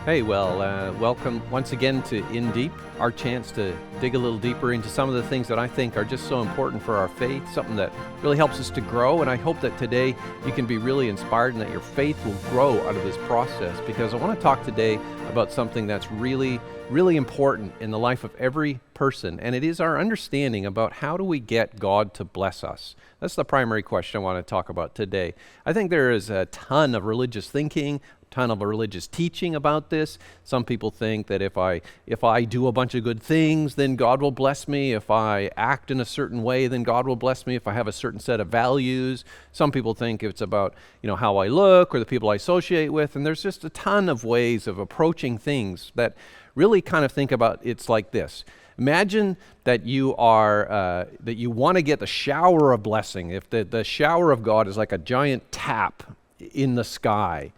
Hey, welcome once again to In Deep, our chance to dig a little deeper into some of the things that I think are just so important for our faith, something that really helps us to grow. And I hope that today you can be really inspired and that your faith will grow out of this process, because I want to talk today about something that's really, really important in the life of every person. And it is our understanding about how do we get God to bless us. That's the primary question I want to talk about today. I think there is a ton of religious thinking, ton of religious teaching about this. Some people think that if I do a bunch of good things, then God will bless me. If I act in a certain way, then God will bless me. If I have a certain set of values. Some people think it's about, how I look or the people I associate with. And there's just a ton of ways of approaching things that really kind of think about it's like this. Imagine that you want to get the shower of blessing. If the shower of God is like a giant tap in the sky,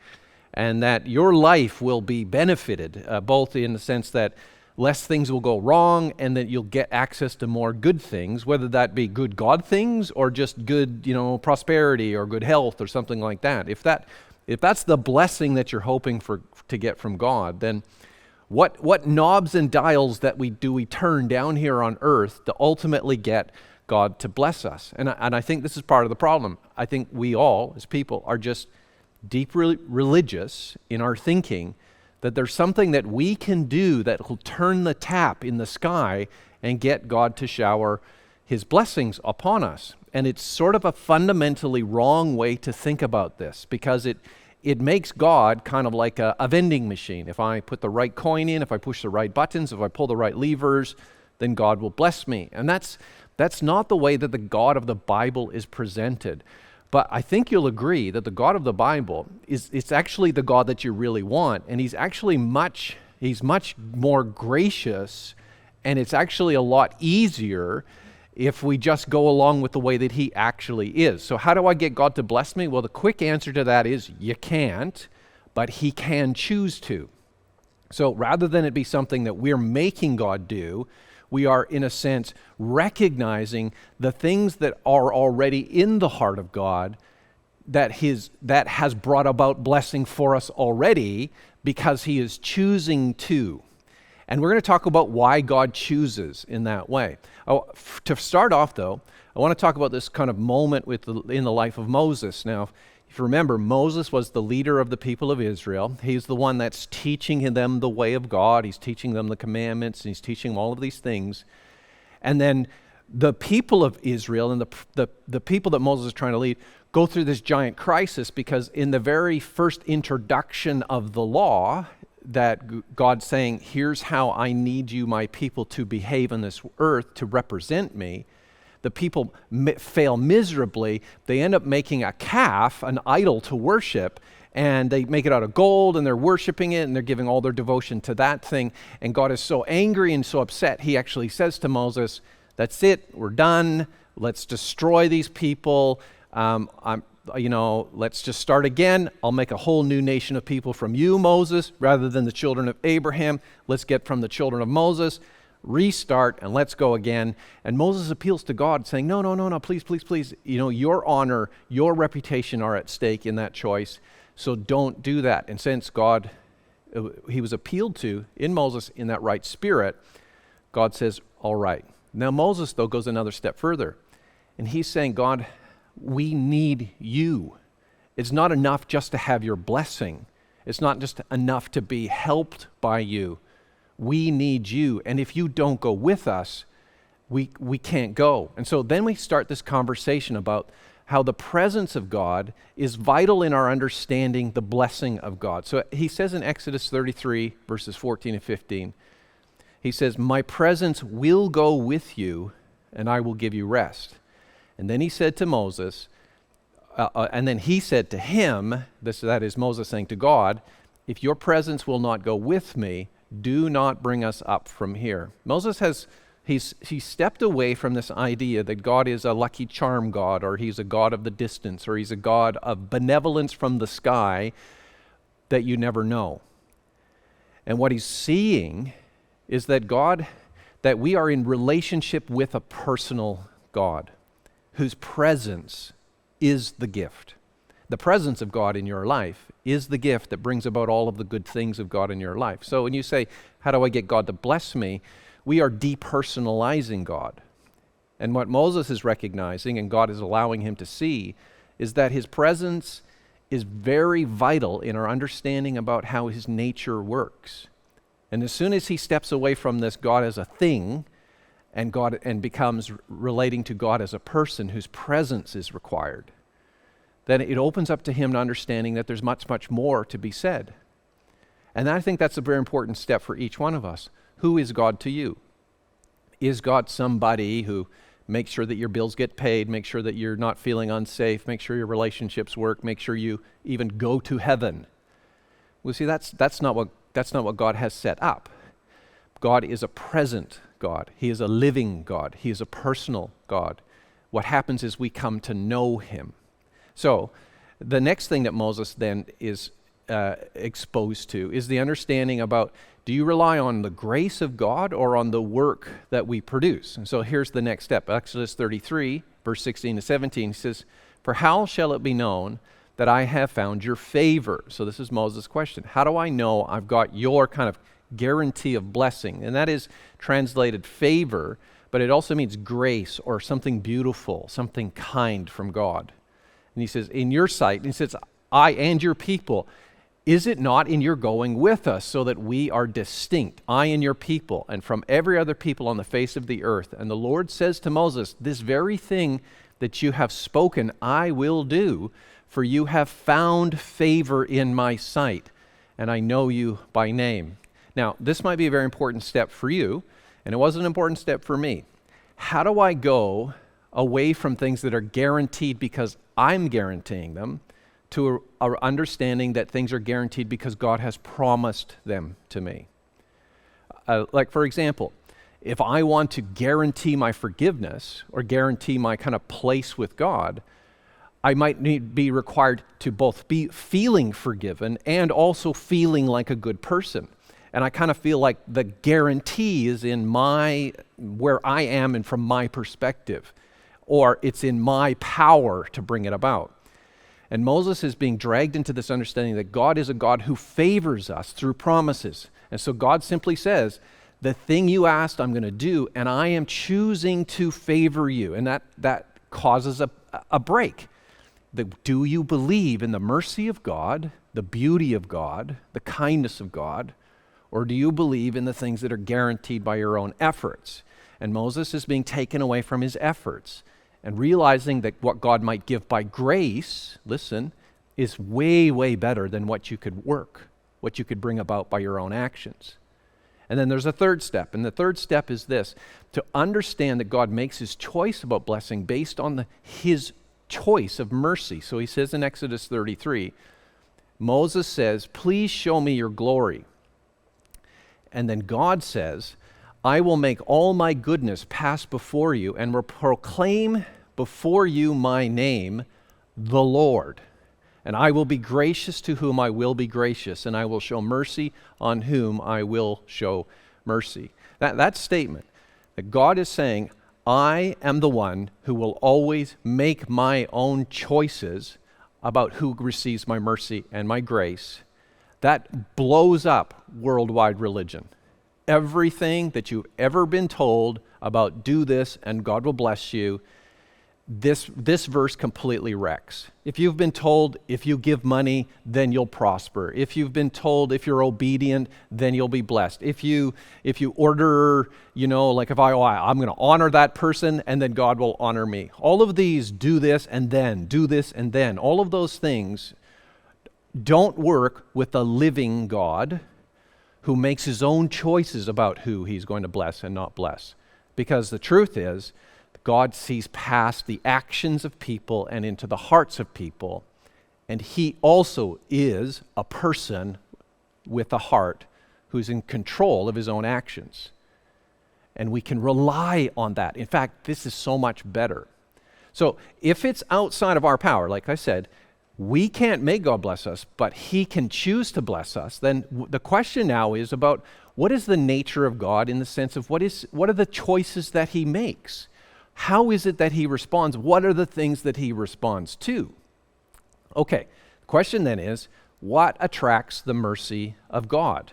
and that your life will be benefited, both in the sense that less things will go wrong and that you'll get access to more good things, whether that be good God things or just good, prosperity or good health or something like that. If that's the blessing that you're hoping to get from God, then what knobs and dials that we turn down here on earth to ultimately get God to bless us? And I think this is part of the problem. I think we all, as people, are just deeply religious in our thinking that there's something that we can do that will turn the tap in the sky and get God to shower his blessings upon us. And it's sort of a fundamentally wrong way to think about this, because it makes God kind of like a vending machine. If I put the right coin in, if I push the right buttons, if I pull the right levers, then God will bless me. And that's not the way that the God of the Bible is presented. But I think you'll agree that the God of the Bible it's actually the God that you really want, and he's much more gracious, and it's actually a lot easier if we just go along with the way that he actually is. So how do I get God to bless me? Well, the quick answer to that is you can't, but he can choose to. So rather than it be something that we're making God do, we are, in a sense, recognizing the things that are already in the heart of God that has brought about blessing for us already, because he is choosing to. And we're going to talk about why God chooses in that way. To start off, though, I want to talk about this kind of moment in the life of Moses. Now, if you remember, Moses was the leader of the people of Israel. He's the one that's teaching them the way of God. He's teaching them the commandments, and he's teaching them all of these things. And then the people of Israel and the people that Moses is trying to lead go through this giant crisis, because in the very first introduction of the law, that God's saying, here's how I need you, my people, to behave on this earth to represent me. The people fail miserably. They end up making a calf, an idol to worship, and they make it out of gold, and they're worshiping it, and they're giving all their devotion to that thing. And God is so angry and so upset, he actually says to Moses, that's it, we're done. Let's destroy these people. Let's just start again. I'll make a whole new nation of people from you, Moses, rather than the children of Abraham. Let's get from the children of Moses. Restart, and let's go again. And Moses appeals to God, saying, no, please. Your honor, your reputation are at stake in that choice, so don't do that. And since God, he was appealed to in Moses in that right spirit, God says, all right. Now Moses, though, goes another step further, and he's saying, God, we need you. It's not enough just to have your blessing. It's not just enough to be helped by you. We need you, and if you don't go with us, we can't go. And so then we start this conversation about how the presence of God is vital in our understanding the blessing of God. So he says in Exodus 33, verses 14 and 15, he says, my presence will go with you, and I will give you rest. And then he said to Moses, and then he said to him, that is Moses saying to God, if your presence will not go with me, do not bring us up from here. Moses he's stepped away from this idea that God is a lucky charm God, or he's a God of the distance, or he's a God of benevolence from the sky that you never know. And what he's seeing is that we are in relationship with a personal God whose presence is the gift. The presence of God in your life is the gift that brings about all of the good things of God in your life. So when you say, how do I get God to bless me? We are depersonalizing God. And what Moses is recognizing, and God is allowing him to see, is that his presence is very vital in our understanding about how his nature works. And as soon as he steps away from this God as a thing and becomes relating to God as a person whose presence is required, then it opens up to him to understanding that there's much, much more to be said. And I think that's a very important step for each one of us. Who is God to you? Is God somebody who makes sure that your bills get paid, make sure that you're not feeling unsafe, make sure your relationships work, make sure you even go to heaven? Well, see, that's not what God has set up. God is a present God. He is a living God. He is a personal God. What happens is we come to know him. So the next thing that Moses then is exposed to is the understanding about, do you rely on the grace of God or on the work that we produce? And so here's the next step. Exodus 33, verse 16 to 17 says, for how shall it be known that I have found your favor? So this is Moses' question. How do I know I've got your kind of guarantee of blessing? And that is translated favor, but it also means grace or something beautiful, something kind from God. And he says, in your sight, and he says, I and your people, is it not in your going with us so that we are distinct, I and your people, and from every other people on the face of the earth? And the Lord says to Moses, this very thing that you have spoken, I will do, for you have found favor in my sight, and I know you by name. Now, this might be a very important step for you, and it was an important step for me. How do I go away from things that are guaranteed because I'm guaranteeing them to a understanding that things are guaranteed because God has promised them to me? Like, for example, if I want to guarantee my forgiveness or guarantee my kind of place with God, I might be required to both be feeling forgiven and also feeling like a good person. And I kind of feel like the guarantee is in where I am and from my perspective, or it's in my power to bring it about. And Moses is being dragged into this understanding that God is a God who favors us through promises. And so God simply says, the thing you asked I'm going to do, and I am choosing to favor you. And that causes a break. Do you believe in the mercy of God, the beauty of God, the kindness of God, or do you believe in the things that are guaranteed by your own efforts? And Moses is being taken away from his efforts and realizing that what God might give by grace, listen, is way, way better than what you could work, what you could bring about by your own actions. And then there's a third step, and the third step is this: to understand that God makes his choice about blessing based on his choice of mercy. So he says in Exodus 33, Moses says, please show me your glory. And then God says, I will make all my goodness pass before you and will proclaim before you my name, the Lord. And I will be gracious to whom I will be gracious, and I will show mercy on whom I will show mercy. That statement, that God is saying, I am the one who will always make my own choices about who receives my mercy and my grace, that blows up worldwide religion. Everything that you've ever been told about do this and God will bless you, this verse completely wrecks. If you've been told if you give money, then you'll prosper. If you've been told if you're obedient, then you'll be blessed. If you order, like if I'm going to honor that person and then God will honor me. All of these do this and then. All of those things don't work with the living God who makes his own choices about who he's going to bless and not bless. Because the truth is, God sees past the actions of people and into the hearts of people, and he also is a person with a heart who's in control of his own actions. And we can rely on that. In fact, this is so much better. So if it's outside of our power, like I said, we can't make God bless us, but he can choose to bless us. Then the question now is about what is the nature of God in the sense of what are the choices that he makes? How is it that he responds? What are the things that he responds to? Okay, the question then is, what attracts the mercy of God?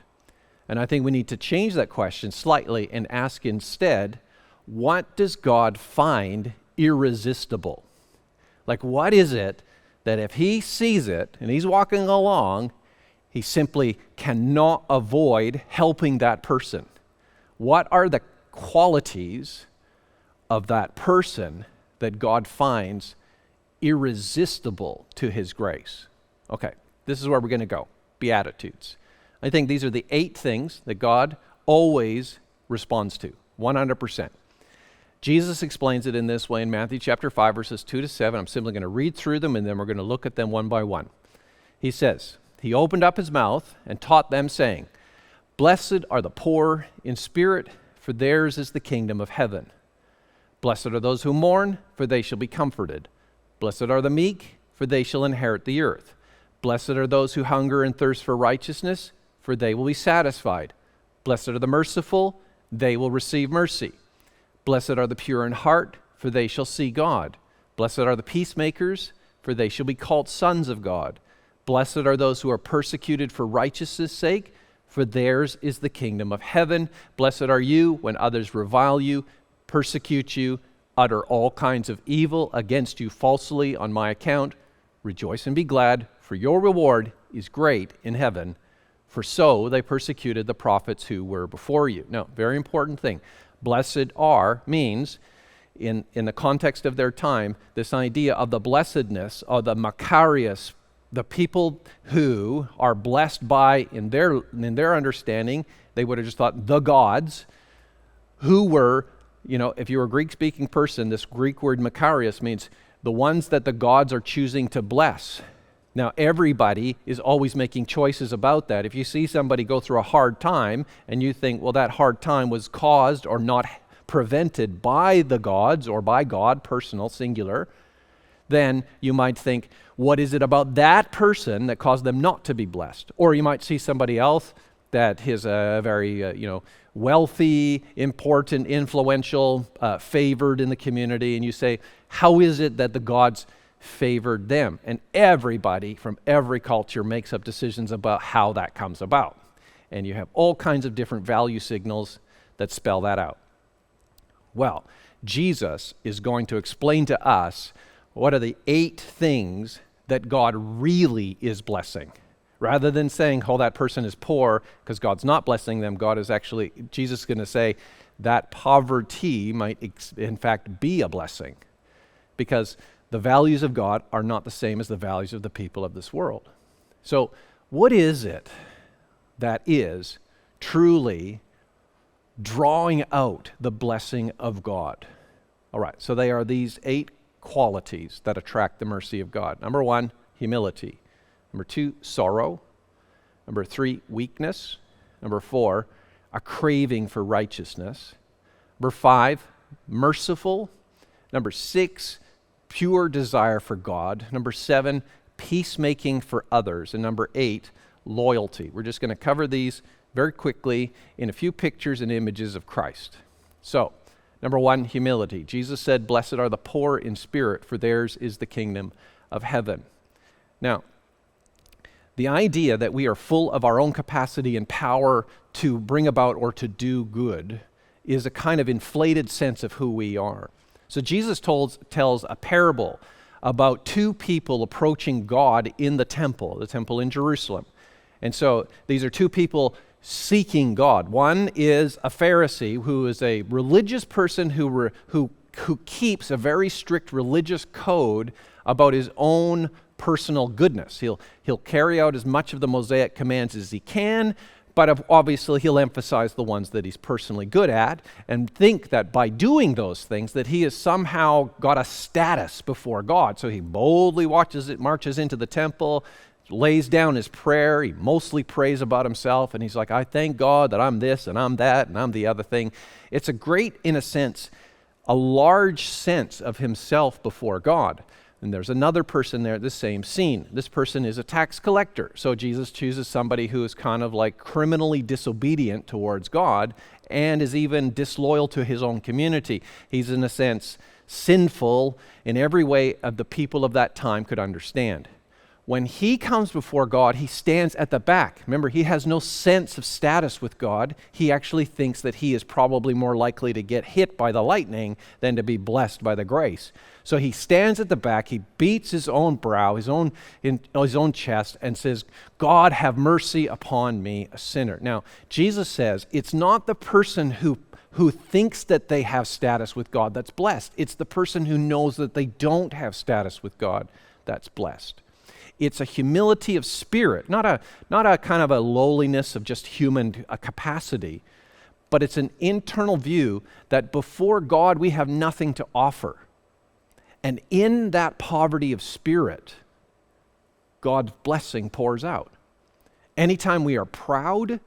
And I think we need to change that question slightly and ask instead, what does God find irresistible? Like, what is it that if he sees it and he's walking along, he simply cannot avoid helping that person? What are the qualities of that person that God finds irresistible to his grace? Okay, this is where we're going to go. Beatitudes. I think these are the 8 things that God always responds to, 100%. Jesus explains it in this way in Matthew chapter 5, verses 2 to 7. I'm simply going to read through them, and then we're going to look at them one by one. He says, he opened up his mouth and taught them, saying, "Blessed are the poor in spirit, for theirs is the kingdom of heaven. Blessed are those who mourn, for they shall be comforted. Blessed are the meek, for they shall inherit the earth. Blessed are those who hunger and thirst for righteousness, for they will be satisfied. Blessed are the merciful, they will receive mercy. Blessed are the pure in heart, for they shall see God. Blessed are the peacemakers, for they shall be called sons of God. Blessed are those who are persecuted for righteousness' sake, for theirs is the kingdom of heaven. Blessed are you when others revile you, persecute you, utter all kinds of evil against you falsely on my account. Rejoice and be glad, for your reward is great in heaven. For so they persecuted the prophets who were before you." Now, very important thing. Blessed are means, in the context of their time, this idea of the blessedness, or the Macarius, the people who are blessed by, in their understanding, they would have just thought the gods, who were, if you're a Greek-speaking person, this Greek word Macarius means the ones that the gods are choosing to bless. Now, everybody is always making choices about that. If you see somebody go through a hard time and you think, well, that hard time was caused or not prevented by the gods or by God, personal, singular, then you might think, what is it about that person that caused them not to be blessed? Or you might see somebody else that is a very, wealthy, important, influential, favored in the community, and you say, how is it that the gods favored them? And everybody from every culture makes up decisions about how that comes about. And you have all kinds of different value signals that spell that out. Well, Jesus is going to explain to us what are the 8 things that God really is blessing. Rather than saying, oh, that person is poor because God's not blessing them, Jesus is going to say that poverty might in fact be a blessing. Because the values of God are not the same as the values of the people of this world. So what is it that is truly drawing out the blessing of God? All right, so they are these 8 qualities that attract the mercy of God. Number 1, humility. Number 2, sorrow. Number 3, weakness. Number 4, a craving for righteousness. Number 5, merciful. Number 6, pure desire for God. Number 7, peacemaking for others. And number 8, loyalty. We're just going to cover these very quickly in a few pictures and images of Christ. So, number 1, humility. Jesus said, "Blessed are the poor in spirit, for theirs is the kingdom of heaven." Now, the idea that we are full of our own capacity and power to bring about or to do good is a kind of inflated sense of who we are. So Jesus tells a parable about 2 people approaching God in the temple in Jerusalem. And so these are 2 people seeking God. One is a Pharisee who is a religious person who keeps a very strict religious code about his own personal goodness. He'll carry out as much of the Mosaic commands as he can, but obviously he'll emphasize the ones that he's personally good at and think that by doing those things that he has somehow got a status before God. So he boldly marches into the temple, lays down his prayer. He mostly prays about himself, and he's like, I thank God that I'm this and I'm that and I'm the other thing. It's a great, in a sense, a large sense of himself before God. And there's another person there at the same scene. This person is a tax collector. So Jesus chooses somebody who is kind of like criminally disobedient towards God and is even disloyal to his own community. He's, in a sense, sinful in every way of the people of that time could understand. When he comes before God, he stands at the back. Remember, he has no sense of status with God. He actually thinks that he is probably more likely to get hit by the lightning than to be blessed by the grace. So he stands at the back, he beats his own brow, his own chest, and says, God, have mercy upon me, a sinner. Now, Jesus says it's not the person who thinks that they have status with God that's blessed. It's the person who knows that they don't have status with God that's blessed. It's a humility of spirit, not a kind of a lowliness of just human capacity, but it's an internal view that before God we have nothing to offer. And in that poverty of spirit, God's blessing pours out. Anytime we are proud,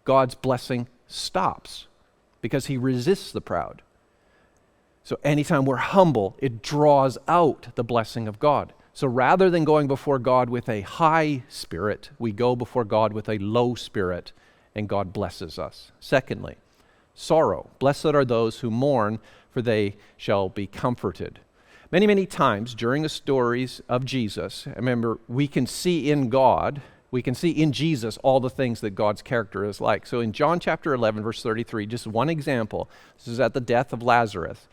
God's blessing stops because he resists the proud. So anytime we're humble, it draws out the blessing of God. So rather than going before God with a high spirit, we go before God with a low spirit, and God blesses us. Secondly, sorrow. Blessed are those who mourn, for they shall be comforted. Many, many times during the stories of Jesus, remember, we can see in God, we can see in Jesus all the things that God's character is like. So in John chapter 11, verse 33, just one example, this is at the death of Lazarus.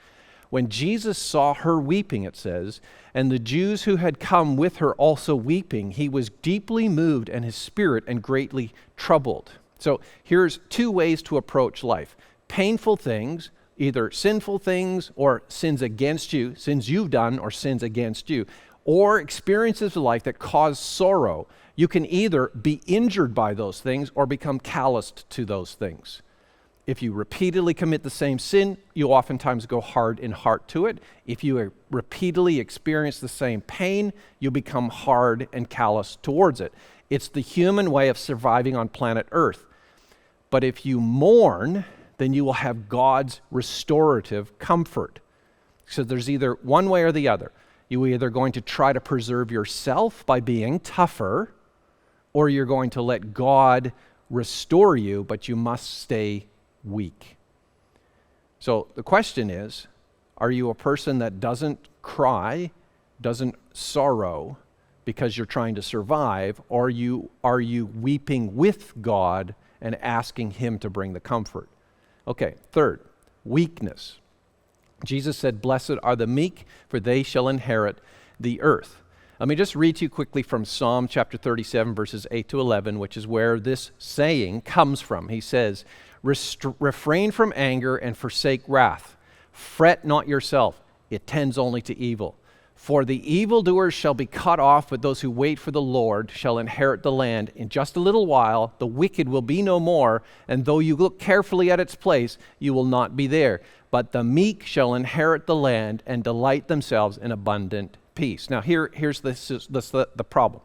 When Jesus saw her weeping, it says, and the Jews who had come with her also weeping, he was deeply moved in his spirit and greatly troubled. So here's two ways to approach life. Painful things, either sinful things or sins against you, sins you've done or sins against you, or experiences of life that cause sorrow. You can either be injured by those things or become calloused to those things. If you repeatedly commit the same sin, you oftentimes go hard in heart to it. If you repeatedly experience the same pain, you become hard and callous towards it. It's the human way of surviving on planet Earth. But if you mourn, then you will have God's restorative comfort. So there's either one way or the other. You're either going to try to preserve yourself by being tougher, or you're going to let God restore you, but you must stay weak. So the question is, are you a person that doesn't cry, doesn't sorrow because you're trying to survive, or are you weeping with God and asking him to bring the comfort? Okay, third, weakness. Jesus said, blessed are the meek, for they shall inherit the earth. Let me just read to you quickly from Psalm chapter 37, verses 8 to 11, which is where this saying comes from. He says, refrain from anger and forsake wrath. Fret not yourself, it tends only to evil. For the evildoers shall be cut off, but those who wait for the Lord shall inherit the land. In just a little while, the wicked will be no more, and though you look carefully at its place, you will not be there. But the meek shall inherit the land and delight themselves in abundant peace. Now here's the problem.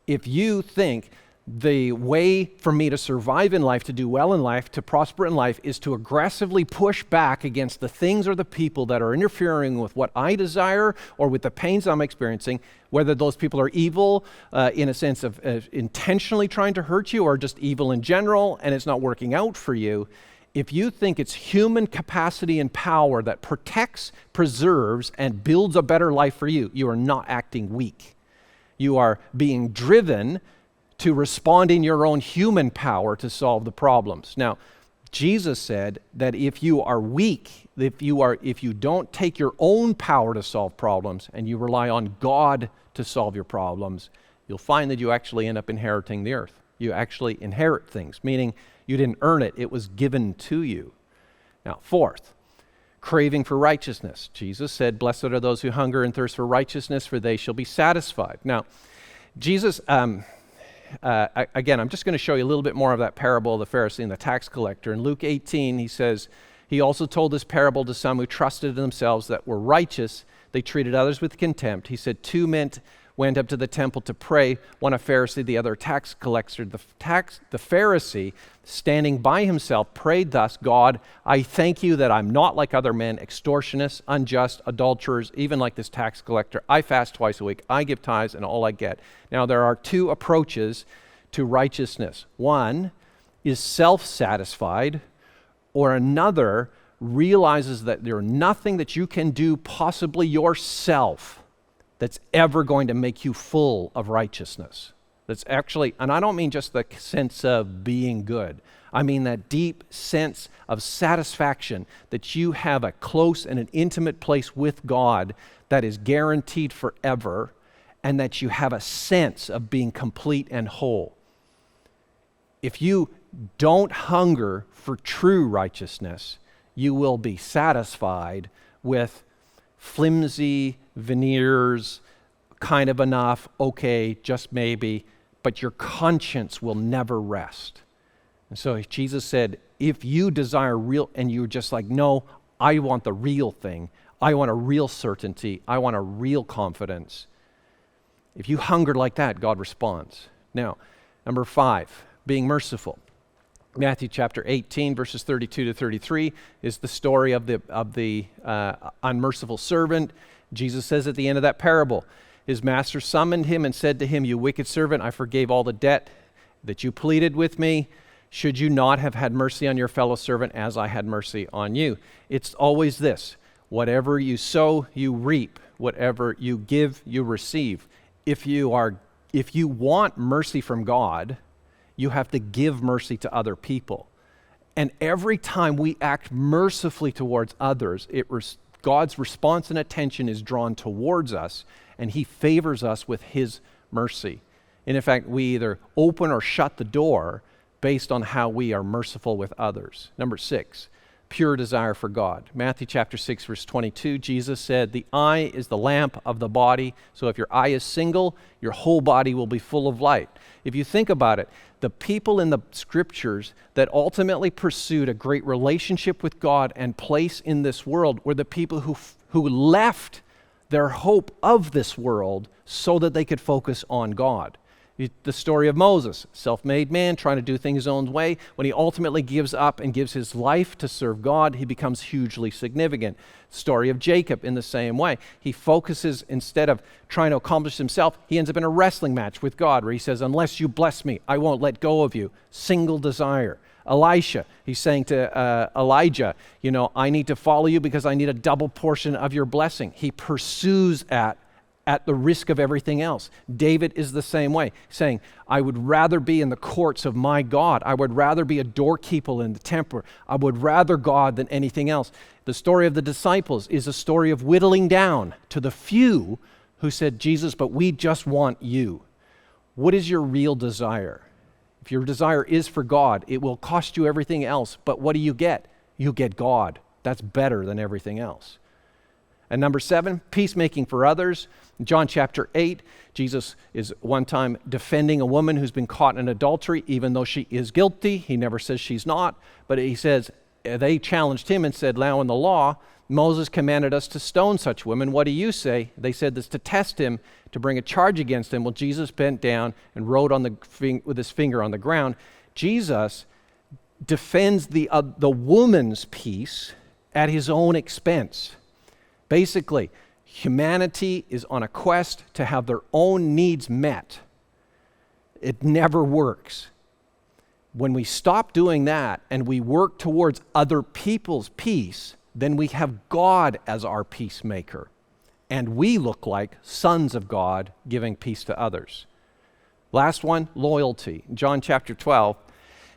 If you think the way for me to survive in life, to do well in life, to prosper in life, is to aggressively push back against the things or the people that are interfering with what I desire or with the pains I'm experiencing, whether those people are evil in a sense of intentionally trying to hurt you or just evil in general and it's not working out for you. If you think it's human capacity and power that protects, preserves, and builds a better life for you, you are not acting weak. You are being driven to respond in your own human power to solve the problems. Now, Jesus said that if you are weak, if you don't take your own power to solve problems and you rely on God to solve your problems, you'll find that you actually end up inheriting the earth. You actually inherit things, meaning you didn't earn it, it was given to you. Now, fourth, craving for righteousness. Jesus said, blessed are those who hunger and thirst for righteousness, for they shall be satisfied. Now, Jesus, again, I'm just going to show you a little bit more of that parable of the Pharisee and the tax collector. In Luke 18, he says, he also told this parable to some who trusted in themselves that were righteous. They treated others with contempt. He said, two men went up to the temple to pray, one a Pharisee, the other a tax collector. The Pharisee, standing by himself, prayed thus, God, I thank you that I'm not like other men, extortionists, unjust, adulterers, even like this tax collector. I fast twice a week. I give tithes and all I get. Now, there are two approaches to righteousness. One is self-satisfied, or another realizes that there's nothing that you can do possibly yourself that's ever going to make you full of righteousness. That's actually, and I don't mean just the sense of being good. I mean that deep sense of satisfaction that you have a close and an intimate place with God that is guaranteed forever, and that you have a sense of being complete and whole. If you don't hunger for true righteousness, you will be satisfied with flimsy veneers, kind of enough, okay, just maybe, but your conscience will never rest. And so Jesus said, if you desire real, and you're just like, no, I want the real thing. I want a real certainty. I want a real confidence. If you hunger like that, God responds. Now, number 5, being merciful. Matthew chapter 18, verses 32 to 33 is the story of the unmerciful servant. Jesus says at the end of that parable, his master summoned him and said to him, "You wicked servant, I forgave all the debt that you pleaded with me. Should you not have had mercy on your fellow servant as I had mercy on you?" It's always this: whatever you sow, you reap. Whatever you give, you receive. If you want mercy from God, you have to give mercy to other people. And every time we act mercifully towards others, God's response and attention is drawn towards us, and he favors us with his mercy. And in fact, we either open or shut the door based on how we are merciful with others. Number 6, pure desire for God. Matthew chapter 6, verse 22, Jesus said, "The eye is the lamp of the body, so if your eye is single, your whole body will be full of light." If you think about it, the people in the scriptures that ultimately pursued a great relationship with God and place in this world were the people who left their hope of this world so that they could focus on God. The story of Moses, self-made man trying to do things his own way. When he ultimately gives up and gives his life to serve God, he becomes hugely significant. Story of Jacob in the same way. He focuses, instead of trying to accomplish himself, he ends up in a wrestling match with God where he says, "Unless you bless me, I won't let go of you." Single desire. Elisha, he's saying to Elijah, "I need to follow you because I need a double portion of your blessing." He pursues at the risk of everything else. David is the same way, saying, "I would rather be in the courts of my God. I would rather be a doorkeeper in the temple. I would rather God than anything else." The story of the disciples is a story of whittling down to the few who said, "Jesus, but we just want you." What is your real desire? If your desire is for God, it will cost you everything else, but what do you get? You get God. That's better than everything else. And number 7, peacemaking for others. In John chapter 8, Jesus is one time defending a woman who's been caught in adultery, even though she is guilty. He never says she's not, but he says, they challenged him and said, "Now in the law, Moses commanded us to stone such women. What do you say?" They said this to test him, to bring a charge against him. Well, Jesus bent down and wrote with his finger on the ground. Jesus defends the woman's peace at his own expense. Basically, humanity is on a quest to have their own needs met. It never works. When we stop doing that and we work towards other people's peace, then we have God as our peacemaker. And we look like sons of God giving peace to others. Last one, loyalty. John chapter 12,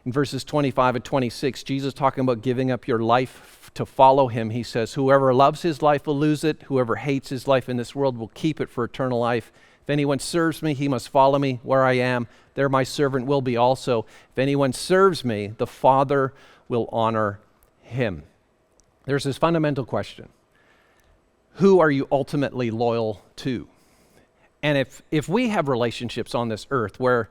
in verses 25 and 26, Jesus talking about giving up your life to follow him. He says, "Whoever loves his life will lose it. Whoever hates his life in this world will keep it for eternal life. If anyone serves me, he must follow me where I am. There my servant will be also. If anyone serves me, the Father will honor him." There's this fundamental question. Who are you ultimately loyal to? And if we have relationships on this earth where,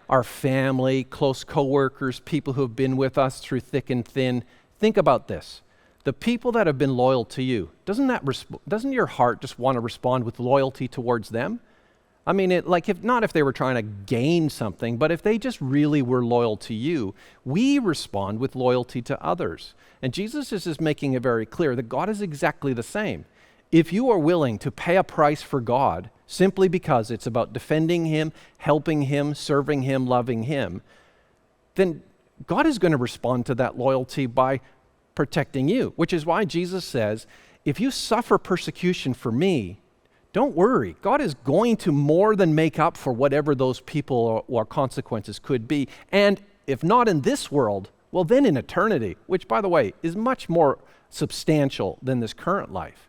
our family, close coworkers, people who have been with us through thick and thin, think about this. The people that have been loyal to you, doesn't your heart just want to respond with loyalty towards them? I mean, if they were trying to gain something, but if they just really were loyal to you, we respond with loyalty to others. And Jesus is just making it very clear that God is exactly the same. If you are willing to pay a price for God simply because it's about defending him, helping him, serving him, loving him, then God is going to respond to that loyalty by protecting you, which is why Jesus says, if you suffer persecution for me, don't worry. God is going to more than make up for whatever those people or consequences could be. And if not in this world, well, then in eternity, which, by the way, is much more substantial than this current life.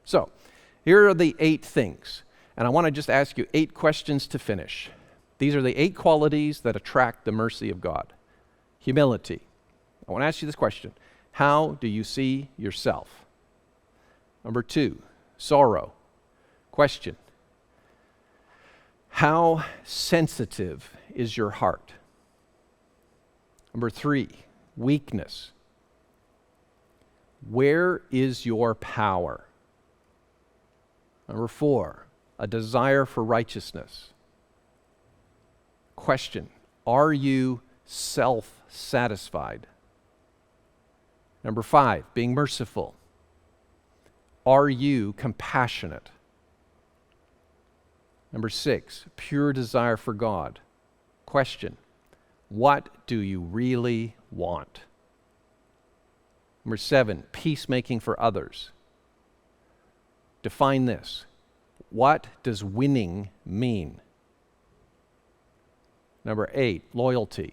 So, here are the 8 things. And I want to just ask you 8 questions to finish. These are the 8 qualities that attract the mercy of God. Humility. I want to ask you this question. How do you see yourself? Number 2, sorrow. Question. How sensitive is your heart? Number 3, weakness. Where is your power? Number 4, a desire for righteousness. Question, are you self-satisfied? Number 5, being merciful. Are you compassionate? Number 6, pure desire for God. Question, what do you really want? Number 7, peacemaking for others. Define this. What does winning mean? Number 8, loyalty.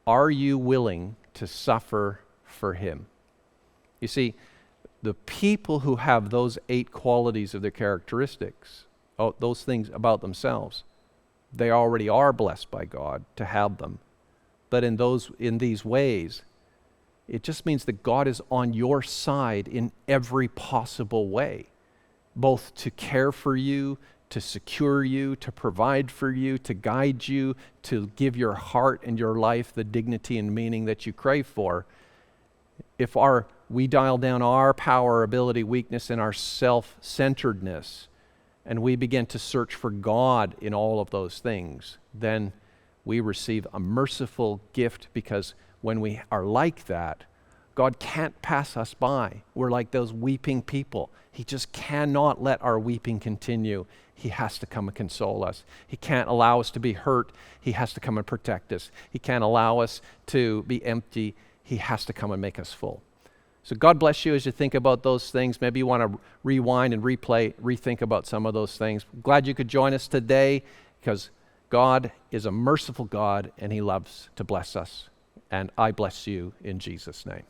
Are you willing to suffer for Him? You see, the people who have those 8 qualities of their characteristics, those things about themselves, they already are blessed by God to have them. But in these ways, it just means that God is on your side in every possible way, both to care for you, to secure you, to provide for you, to guide you, to give your heart and your life the dignity and meaning that you crave for. If we dial down our power, ability, weakness, and our self-centeredness, and we begin to search for God in all of those things, then we receive a merciful gift, because when we are like that, God can't pass us by. We're like those weeping people. He just cannot let our weeping continue. He has to come and console us. He can't allow us to be hurt. He has to come and protect us. He can't allow us to be empty. He has to come and make us full. So God bless you as you think about those things. Maybe you want to rewind and rethink about some of those things. Glad you could join us today, because God is a merciful God and He loves to bless us. And I bless you in Jesus' name.